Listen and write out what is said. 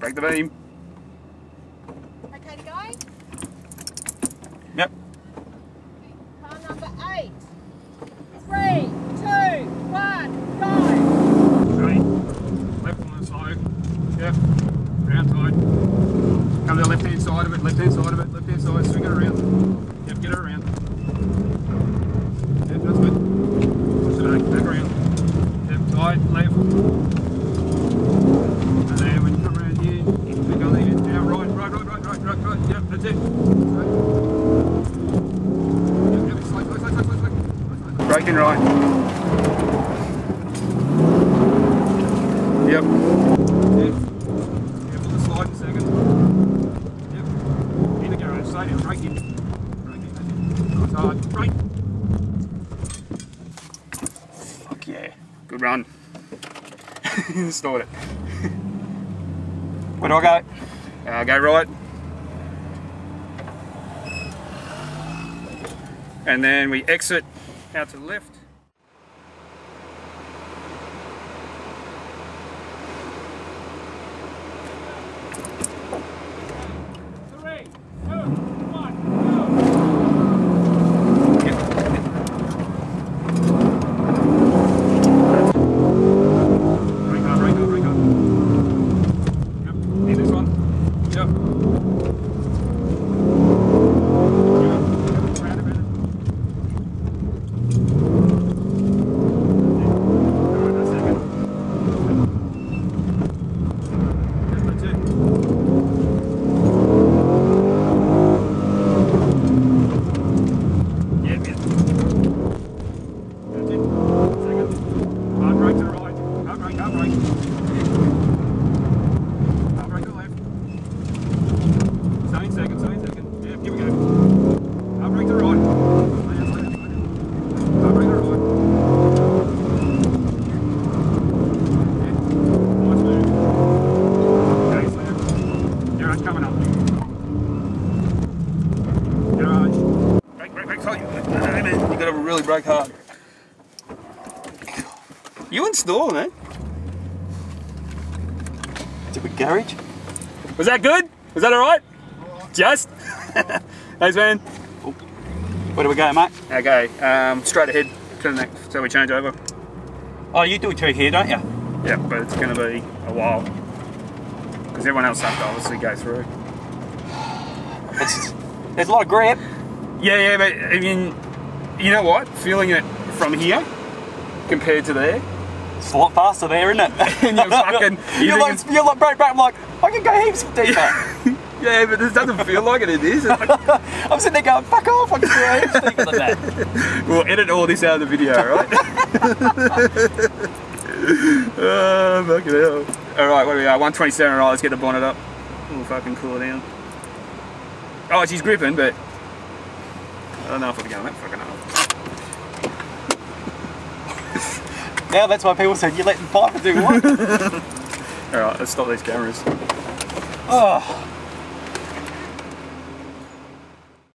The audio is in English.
Break the beam. Okay to go? Yep. Car number 8. 3, 2, 1, go! Ready? Left on the side. Yep. Round tide. Come to the left hand side of it, left hand side of it, left hand side, swing it around. Yep, get it around. Yep, that's good. Push it back around. Yep, tight, left. And then when you come around here, click on the end, down, right. Yep, that's it. Yep, slow. Braking right. Yep. Yep. Careful the slide in a second. Yep. In the garage, stay down, brake in. Nice hard, brake. Fuck yeah. Good run. Stalled it. Where do I go? Go right. And then we exit out to the left. Really brake hard. You install, man. It's a big garage. Was that good? Was that alright? Just? Thanks, man. Where do we go, mate? Okay, straight ahead. Turn that so we change over. Oh, you do it through here, don't you? Yeah, but it's going to be a while. Because everyone else has to obviously go through. There's a lot of grip. Yeah, but I mean, you know what? Feeling it from here compared to there. It's a lot faster there, isn't it? And you're fucking... You're like, brake, I'm like, I can go heaps deeper. Yeah, but this doesn't feel like it is. It's like... I'm sitting there going, fuck off, I can go heaps deeper than that. We'll edit all this out of the video, right? Oh, fucking hell. Alright, what are we at? 127, right, let's get the bonnet up. We'll fucking cool it down. Oh, she's gripping, but... I don't know if we're going that fucking hard. Now that's why people said you let them fight for do what? Alright, let's stop these cameras. Oh.